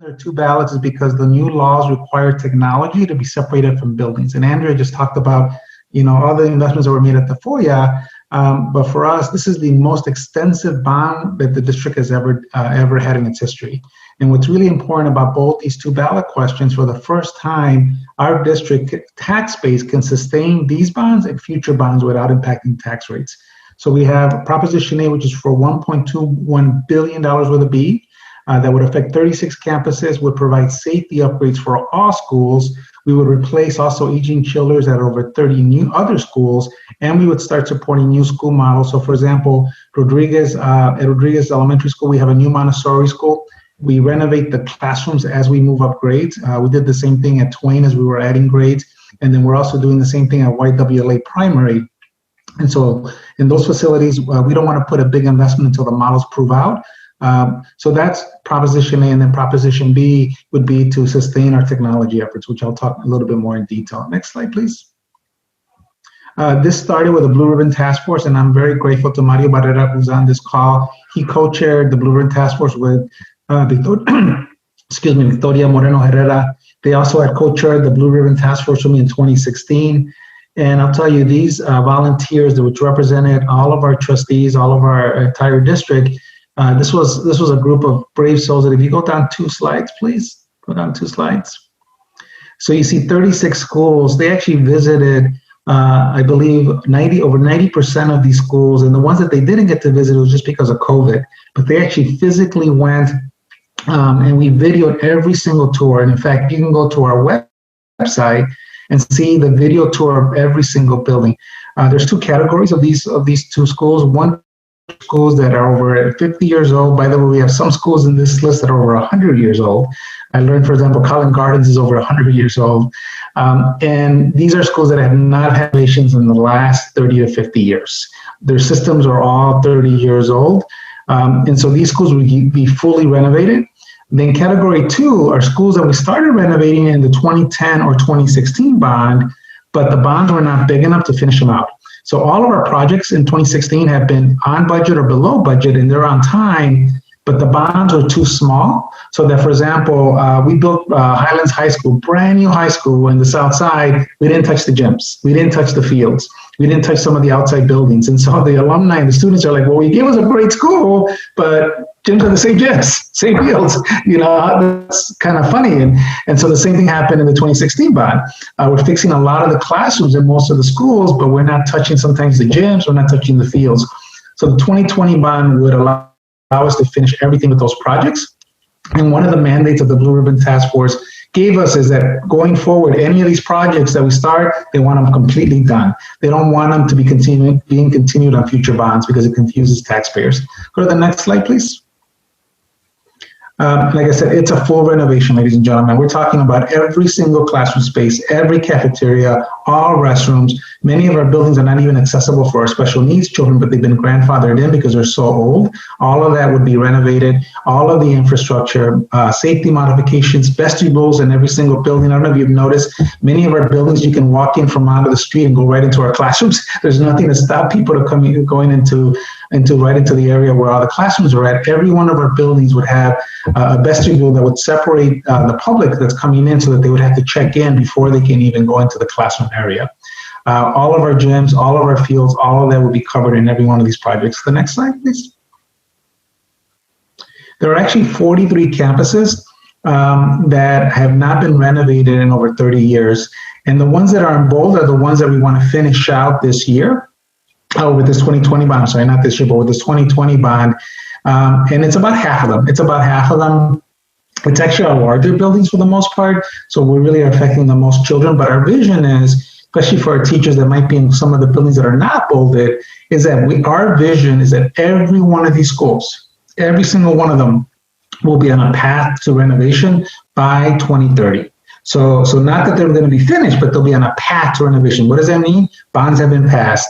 There are two ballots is because the new laws require technology to be separated from buildings. And Andrea just talked about, all the investments that were made at the FOIA. But for us, this is the most extensive bond that the district has ever had in its history. And what's really important about both these two ballot questions, for the first time, our district tax base can sustain these bonds and future bonds without impacting tax rates. So we have Proposition A, which is for $1.21 billion worth of B. That would affect 36 campuses, would provide safety upgrades for all schools. We would replace also aging chillers at over 30 new other schools, and we would start supporting new school models. So for example, at Rodriguez Elementary School, we have a new Montessori school. We renovate the classrooms as we move up grades. We did the same thing at Twain as we were adding grades. And then we're also doing the same thing at YWLA Primary. And so in those facilities, we don't want to put a big investment until the models prove out. So that's Proposition A, and then Proposition B would be to sustain our technology efforts, which I'll talk a little bit more in detail. Next slide, please. This started with a Blue Ribbon Task Force, and I'm very grateful to Mario Barrera, who's on this call. He co-chaired the Blue Ribbon Task Force with Victoria Moreno Herrera. They also had co-chaired the Blue Ribbon Task Force with me in 2016. And I'll tell you, these volunteers, which represented all of our trustees, all of our entire district, this was a group of brave souls that if you go down 2 slides, please, go down 2 slides. So you see 36 schools. They actually visited, I believe, over 90% of these schools. And the ones that they didn't get to visit, it was just because of COVID. But they actually physically went and we videoed every single tour. And in fact, you can go to our website and see the video tour of every single building. There's 2 categories of these 2 schools. One, schools that are over 50 years old. By the way, we have some schools in this list that are over 100 years old. I learned, for example, Collin Gardens is over 100 years old. And these are schools that have not had renovations in the last 30 to 50 years. Their systems are all 30 years old. And so these schools will be fully renovated. Then category 2 are schools that we started renovating in the 2010 or 2016 bond, but the bonds were not big enough to finish them out. So all of our projects in 2016 have been on budget or below budget, and they're on time, but the bonds were too small. So that, for example, we built Highlands High School, brand new high school in the South Side. We didn't touch the gyms. We didn't touch the fields. We didn't touch some of the outside buildings. And so the alumni and the students are like, well, you gave us a great school, but gyms are the same gyms, same fields. That's kind of funny. And so the same thing happened in the 2016 bond. We're fixing a lot of the classrooms in most of the schools, but we're not touching sometimes the gyms, we're not touching the fields. So the 2020 bond would allow us to finish everything with those projects. And one of the mandates of the Blue Ribbon Task Force gave us is that going forward, any of these projects that we start, they want them completely done. They don't want them to be being continued on future bonds because it confuses taxpayers. Go to the next slide, please. Like I said, it's a full renovation, ladies and gentlemen. We're talking about every single classroom space, every cafeteria, all restrooms. Many of our buildings are not even accessible for our special needs children, but they've been grandfathered in because they're so old. All of that would be renovated. All of the infrastructure, safety modifications, vestibules in every single building. I don't know if you've noticed, many of our buildings, you can walk in from onto the street and go right into our classrooms. There's nothing to stop people from going into the area where all the classrooms are at. Every one of our buildings would have a vestibule that would separate the public that's coming in so that they would have to check in before they can even go into the classroom area. All of our gyms, all of our fields, all of that will be covered in every one of these projects. The next slide, please. There are actually 43 campuses that have not been renovated in over 30 years. And the ones that are in bold are the ones that we want to finish out this year. With this 2020 bond, sorry, not this year, but with this 2020 bond. And it's about half of them. It's actually our larger buildings for the most part. So we really are affecting the most children. But our vision is, especially for our teachers that might be in some of the buildings that are not bolded, is that our vision is that every one of these schools, every single one of them will be on a path to renovation by 2030. So not that they're going to be finished, but they'll be on a path to renovation. What does that mean? Bonds have been passed.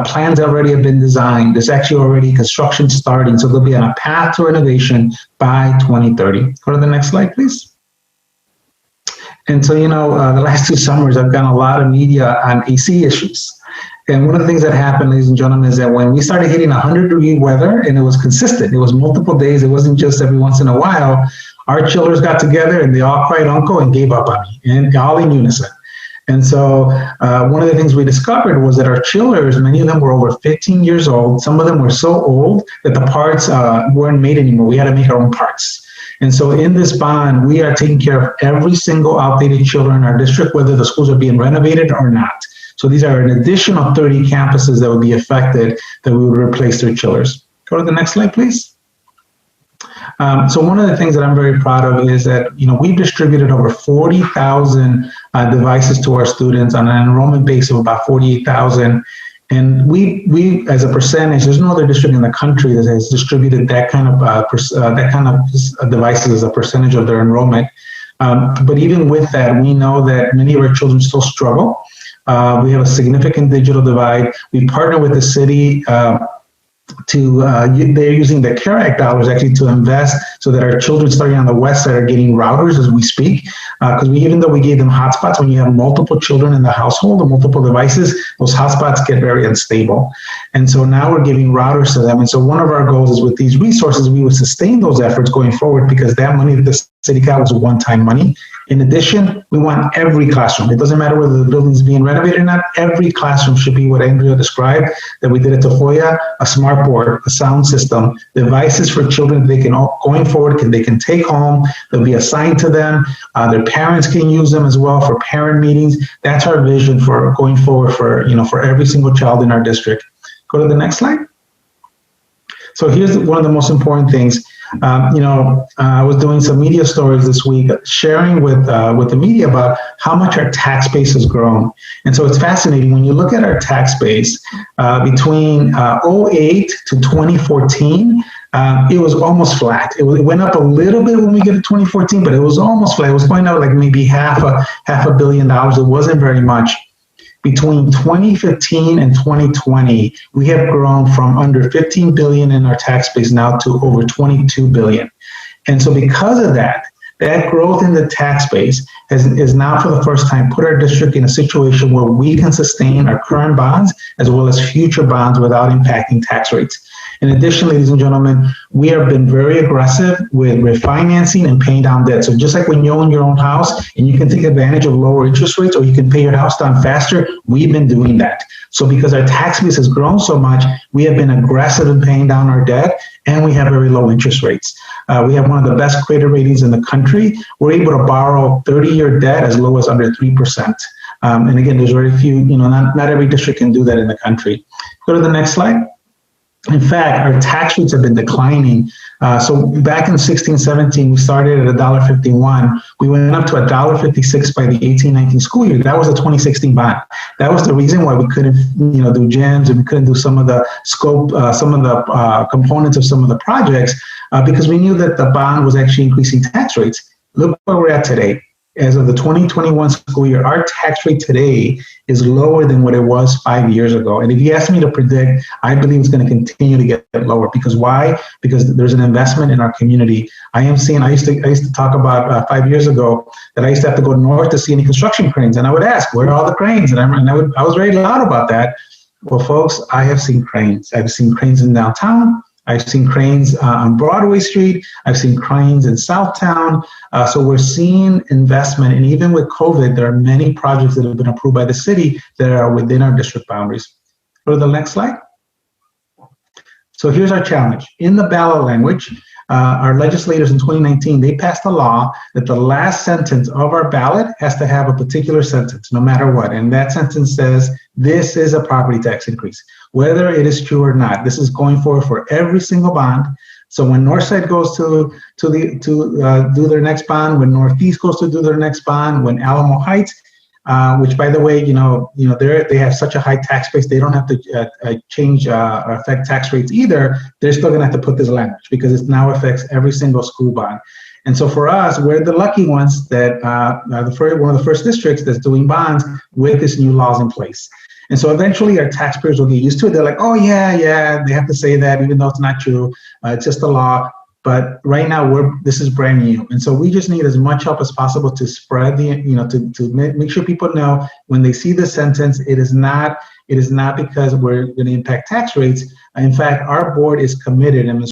Plans already have been designed. There's actually already construction starting. So they'll be on a path to renovation by 2030. Go to the next slide, please. And so, the last 2 summers, I've gotten a lot of media on AC issues. And one of the things that happened, ladies and gentlemen, is that when we started hitting 100-degree weather, and it was consistent, it was multiple days, it wasn't just every once in a while, Our children got together and they all cried uncle and gave up on me, and all in unison. And so one of the things we discovered was that our chillers, many of them were over 15 years old. Some of them were so old that the parts weren't made anymore. We had to make our own parts. And so in this bond, we are taking care of every single outdated chiller in our district, whether the schools are being renovated or not. So these are an additional 30 campuses that would be affected that we would replace their chillers. Go to the next slide, please. So one of the things that I'm very proud of is that, we've distributed over 40,000 devices to our students on an enrollment base of about 48,000. And we, as a percentage, there's no other district in the country that has distributed that kind of devices as a percentage of their enrollment. But even with that, we know that many of our children still struggle. We have a significant digital divide. We partner with the city they're using the CARE Act dollars actually to invest so that our children starting on the west side are getting routers as we speak. Because even though we gave them hotspots, when you have multiple children in the household or multiple devices, those hotspots get very unstable. And so now we're giving routers to them. And so one of our goals is with these resources, we would sustain those efforts going forward because that money that the city got was one-time money. In addition, we want every classroom. It doesn't matter whether the building is being renovated or not. Every classroom should be what Andrea described, that we did at Tafoya, a smart board, a sound system, devices for children they can, going forward, they can take home. They'll be assigned to them. Their parents can use them as well for parent meetings. That's our vision for going forward for every single child in our district. Go to the next slide. So here's one of the most important things. I was doing some media stories this week, sharing with the media about how much our tax base has grown. And so it's fascinating when you look at our tax base between 2008 to 2014. It was almost flat. It went up a little bit when we get to 2014, but it was almost flat. It was going out like maybe half a billion dollars. It wasn't very much. Between 2015 and 2020, we have grown from under 15 billion in our tax base now to over 22 billion. And so because of that growth in the tax base is now for the first time put our district in a situation where we can sustain our current bonds as well as future bonds without impacting tax rates. In addition, ladies and gentlemen, we have been very aggressive with refinancing and paying down debt. So just like when you own your own house and you can take advantage of lower interest rates or you can pay your house down faster, we've been doing that. So because our tax base has grown so much, we have been aggressive in paying down our debt and we have very low interest rates. We have one of the best credit ratings in the country. We're able to borrow 30-year debt as low as under 3%. And again, there's very few, not every district can do that in the country. Go to the next slide. In fact, our tax rates have been declining. So back in 16-17, we started at $1.51. We went up to $1.56 by the 18-19 school year. That was the 2016 bond. That was the reason why we couldn't, do GEMS and we couldn't do some of the scope, some of the components of some of the projects because we knew that the bond was actually increasing tax rates. Look where we're at today. As of the 2021 school year, our tax rate today is lower than what it was 5 years ago. And if you ask me to predict, I believe it's going to continue to get lower. Because why? Because there's an investment in our community. I used to talk about 5 years ago that I used to have to go north to see any construction cranes. And I would ask, where are all the cranes? And I was very loud about that. Well, folks, I have seen cranes. I've seen cranes in downtown. I've seen cranes on Broadway Street. I've seen cranes in Southtown. So we're seeing investment. And even with COVID, there are many projects that have been approved by the city that are within our district boundaries. Go to the next slide. So here's our challenge. In the ballot language, our legislators in 2019, they passed a law that the last sentence of our ballot has to have a particular sentence, no matter what. And that sentence says, this is a property tax increase, whether it is true or not. This is going forward for every single bond. So when Northside goes to do their next bond, when Northeast goes to do their next bond, when Alamo Heights, which by the way, they have such a high tax base, they don't have to change or affect tax rates either. They're still going to have to put this language because it now affects every single school bond. And so for us, we're the lucky ones that are one of the first districts that's doing bonds with this new laws in place. And so eventually our taxpayers will get used to it. They're like, oh yeah, they have to say that even though it's not true. It's just a law. But right now, this is brand new. And so we just need as much help as possible to spread to make sure people know when they see the sentence, it is not because we're going to impact tax rates. In fact, our board is committed, and